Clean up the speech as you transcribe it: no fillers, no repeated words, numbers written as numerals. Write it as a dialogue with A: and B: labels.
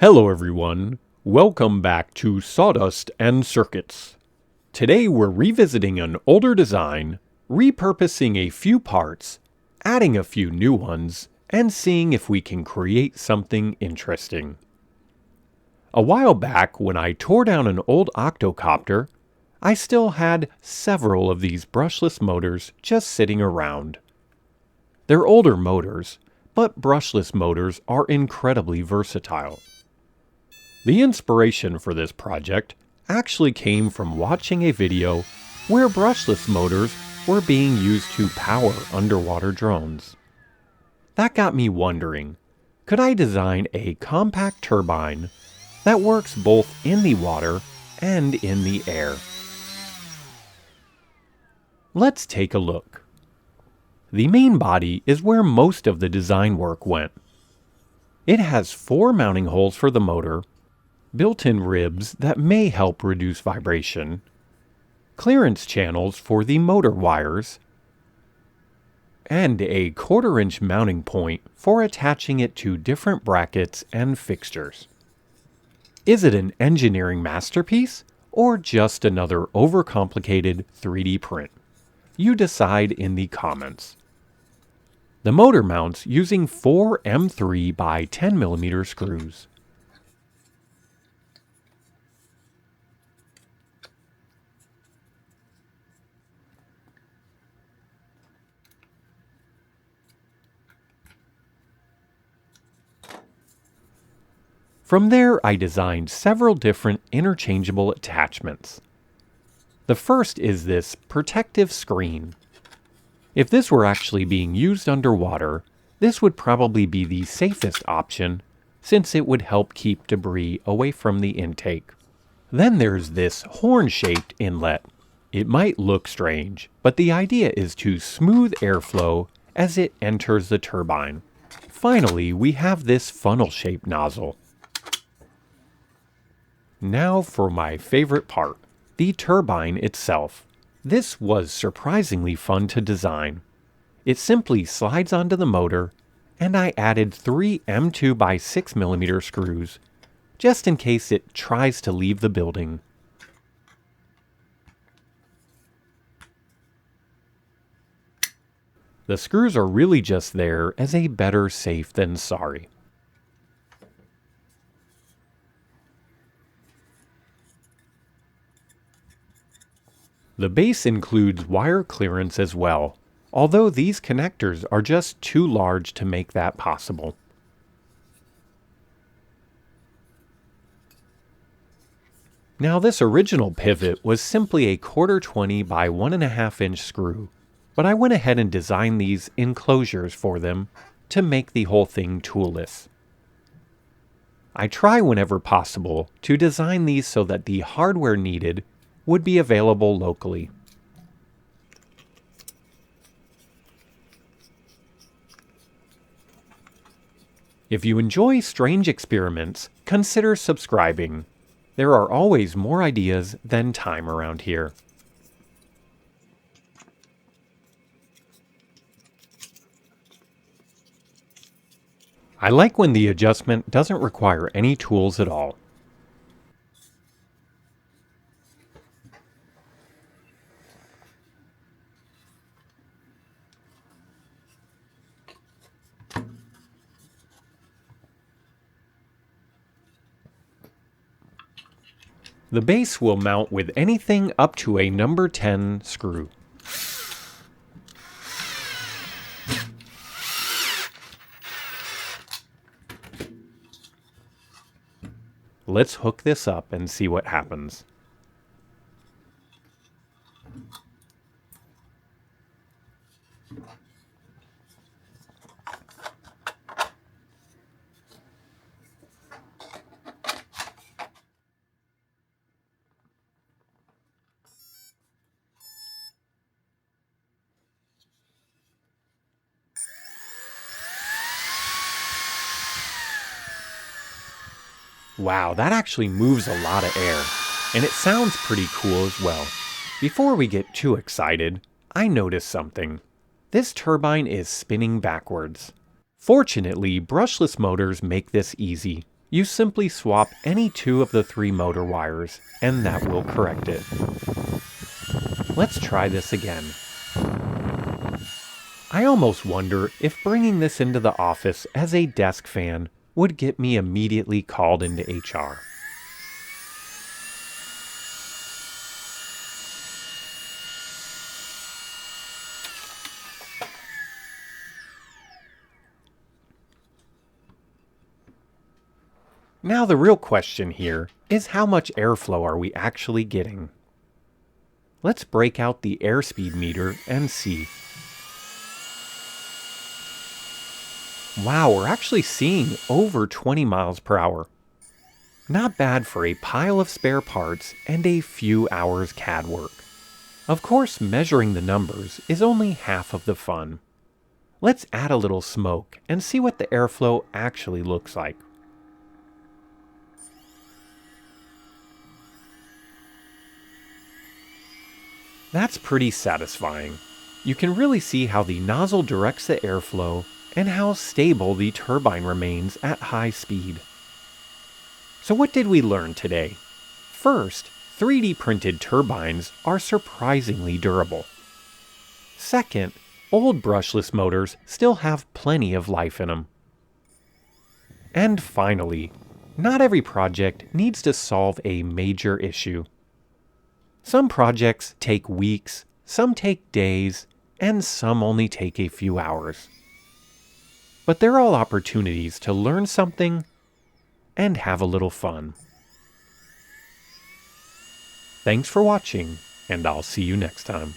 A: Hello everyone, welcome back to Sawdust and Circuits. Today we're revisiting an older design, repurposing a few parts, adding a few new ones, and seeing if we can create something interesting. A while back when I tore down an old octocopter, I still had several of these brushless motors just sitting around. They're older motors, but brushless motors are incredibly versatile. The inspiration for this project actually came from watching a video where brushless motors were being used to power underwater drones. That got me wondering, could I design a compact turbine that works both in the water and in the air? Let's take a look. The main body is where most of the design work went. It has 4 mounting holes for the motor, built-in ribs that may help reduce vibration, clearance channels for the motor wires, and a 1/4-inch mounting point for attaching it to different brackets and fixtures. Is it an engineering masterpiece or just another overcomplicated 3D print? You decide in the comments. The motor mounts using 4 M3 by 10mm screws. From there, I designed several different interchangeable attachments. The first is this protective screen. If this were actually being used underwater, this would probably be the safest option since it would help keep debris away from the intake. Then there's this horn-shaped inlet. It might look strange, but the idea is to smooth airflow as it enters the turbine. Finally, we have this funnel-shaped nozzle. Now for my favorite part, the turbine itself. This was surprisingly fun to design. It simply slides onto the motor, and I added 3 M2 by 6mm screws, just in case it tries to leave the building. The screws are really just there as a better safe than sorry. The base includes wire clearance as well, although these connectors are just too large to make that possible. Now this original pivot was simply a 1/4-20 by 1.5-inch screw, but I went ahead and designed these enclosures for them to make the whole thing toolless. I try whenever possible to design these so that the hardware needed would be available locally. If you enjoy strange experiments, consider subscribing. There are always more ideas than time around here. I like when the adjustment doesn't require any tools at all. The base will mount with anything up to a number 10 screw. Let's hook this up and see what happens. Wow, that actually moves a lot of air, and it sounds pretty cool as well. Before we get too excited, I noticed something. This turbine is spinning backwards. Fortunately, brushless motors make this easy. You simply swap any two of the three motor wires, and that will correct it. Let's try this again. I almost wonder if bringing this into the office as a desk fan would get me immediately called into HR. Now the real question here is how much airflow are we actually getting? Let's break out the airspeed meter and see. Wow, we're actually seeing over 20 miles per hour. Not bad for a pile of spare parts and a few hours CAD work. Of course, measuring the numbers is only half of the fun. Let's add a little smoke and see what the airflow actually looks like. That's pretty satisfying. You can really see how the nozzle directs the airflow and how stable the turbine remains at high speed. So what did we learn today? First, 3D printed turbines are surprisingly durable. Second, old brushless motors still have plenty of life in them. And finally, not every project needs to solve a major issue. Some projects take weeks, some take days, and some only take a few hours. But they're all opportunities to learn something and have a little fun. Thanks for watching, and I'll see you next time.